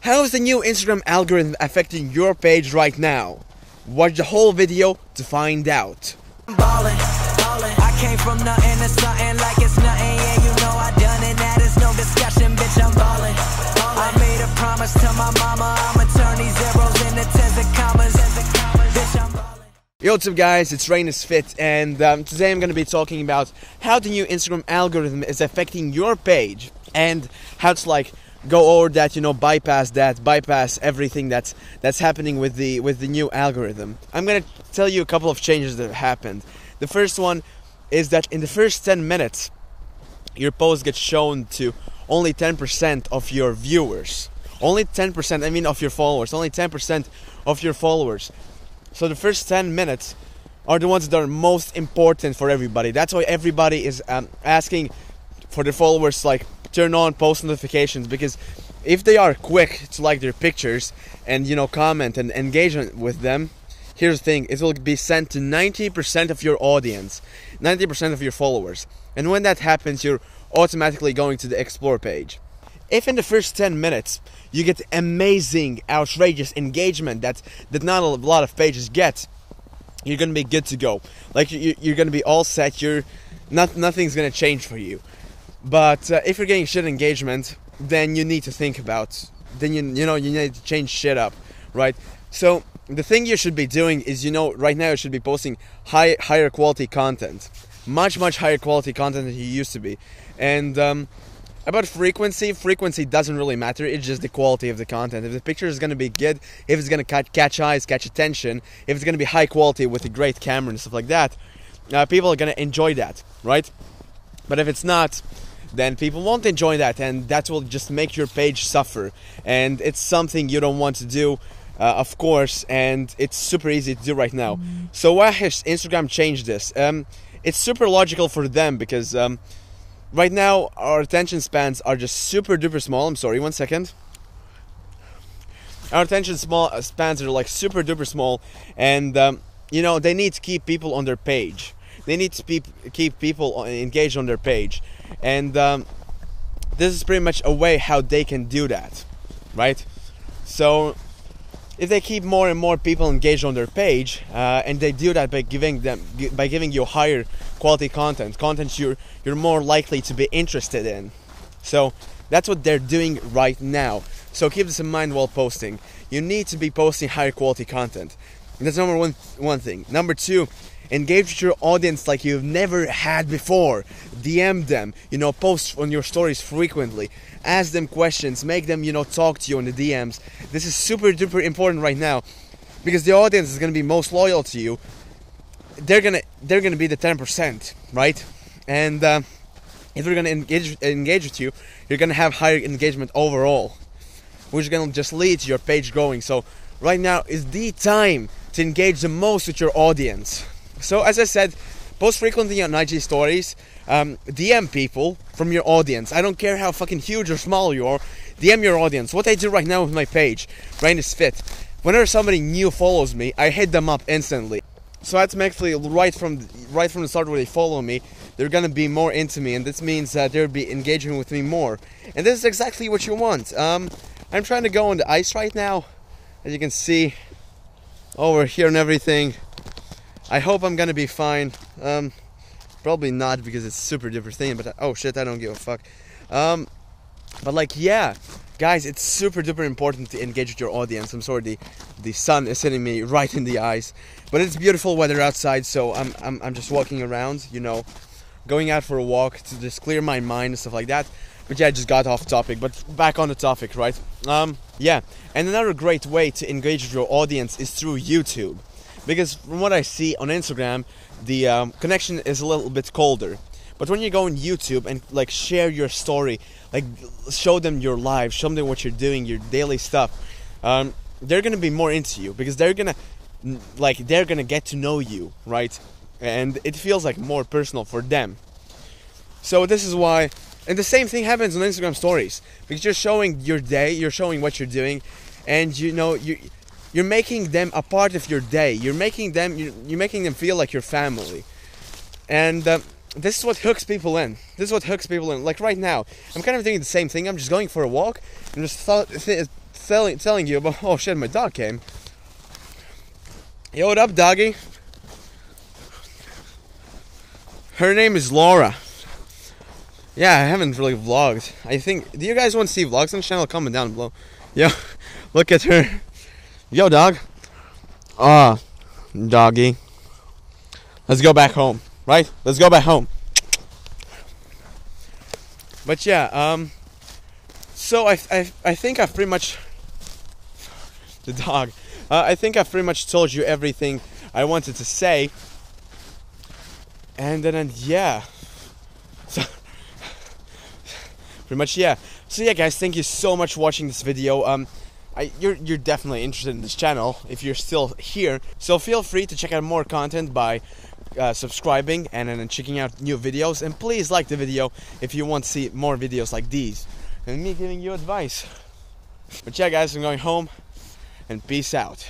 How is the new Instagram algorithm affecting your page right now? Watch the whole video to find out. I came from nothing to something like it's nothing. Yeah, you know I done it. That is no discussion, bitch. I'm ballin'. I made a promise to my mama. I'ma turn these zeros into tens and commas. Bitch, I'm ballin'. Yo, what's up guys, it's Reinis Fit, and today I'm going to be talking about how the new Instagram algorithm is affecting your page and how to go over that, bypass everything that's happening with the new algorithm. I'm going to tell you a couple of changes that have happened. The first one is that in the first 10 minutes, your post gets shown to only 10% of your viewers. Only 10%, of your followers. Only 10% of your followers. So the first 10 minutes are the ones that are most important for everybody. That's why everybody is asking for their followers to turn on post notifications, because if they are quick to like their pictures and comment and engage with them, here's the thing, it will be sent to 90% of your audience, 90% of your followers. And when that happens, you're automatically going to the explore page. If in the first 10 minutes you get amazing, outrageous engagement that not a lot of pages get, you're gonna be good to go. You're gonna be all set. Nothing's gonna change for you. But if you're getting shit engagement, then you need to think about. Then you need to change shit up, right? So the thing you should be doing is right now you should be posting higher quality content, much higher quality content than you used to be, and. About frequency doesn't really matter. It's just the quality of the content. If the picture is going to be good, if it's going to catch eyes, catch attention, if it's going to be high quality with a great camera and stuff like that, people are going to enjoy that, right? But if it's not, then people won't enjoy that, and that will just make your page suffer. And it's something you don't want to do, of course, and it's super easy to do right now. So why has Instagram changed this? It's super logical for them because... right now, our attention spans are just super duper small. I'm sorry, 1 second. Our attention spans are super duper small, and they need to keep people on their page. They need to keep people engaged on their page, and this is pretty much a way how they can do that, right? So if they keep more and more people engaged on their page, and they do that by giving you higher quality content you're more likely to be interested in. So that's what they're doing right now. So keep this in mind while posting. You need to be posting higher quality content. And that's number one thing. Number two, engage with your audience like you've never had before. DM them, post on your stories frequently. Ask them questions, make them, talk to you in the DMs. This is super duper important right now, because the audience is going to be most loyal to you. They're gonna be the 10%, right? And if they're gonna engage with you, you're gonna have higher engagement overall, which is gonna just lead to your page growing. So right now is the time to engage the most with your audience. So as I said, post frequently on IG stories, DM people from your audience. I don't care how fucking huge or small you are, DM your audience. What I do right now with my page, Reinis Fit, whenever somebody new follows me, I hit them up instantly. So automatically, right from the start where they follow me, they're gonna be more into me, and this means that they'll be engaging with me more. And this is exactly what you want. I'm trying to go on the ice right now, as you can see over here and everything. I hope I'm gonna be fine. Probably not, because it's a super duper thing. But oh shit, I don't give a fuck. But yeah, guys, it's super duper important to engage with your audience. I'm sorry, the sun is hitting me right in the eyes, but it's beautiful weather outside, so I'm just walking around, going out for a walk to just clear my mind and stuff like that. But yeah, I just got off topic, but back on the topic, right? Yeah, and another great way to engage with your audience is through YouTube, because from what I see on Instagram, the connection is a little bit colder. But when you go on YouTube and share your story, show them your life, show them what you're doing, your daily stuff, they're gonna be more into you, because they're gonna get to know you, right? And it feels more personal for them. So this is why, and the same thing happens on Instagram stories, because you're showing your day, you're showing what you're doing, and you're making them a part of your day. You're making them feel like your family, and this is what hooks people in. Like right now, I'm kind of doing the same thing. I'm just going for a walk. I'm just telling you about. Oh shit, my dog came. Yo, what up, doggy? Her name is Laura. Yeah, I haven't really vlogged. I think. Do you guys want to see vlogs on the channel? Comment down below. Yo, look at her. Yo, dog. Doggy. Let's go back home, right? Let's go back home. But yeah, so I think I've pretty much the dog. I think I've pretty much told you everything I wanted to say. And then yeah, so pretty much yeah. So yeah, guys, thank you so much for watching this video. You're definitely interested in this channel if you're still here. So feel free to check out more content by subscribing and then checking out new videos. And please like the video if you want to see more videos like these and me giving you advice. But yeah, guys, I'm going home and peace out.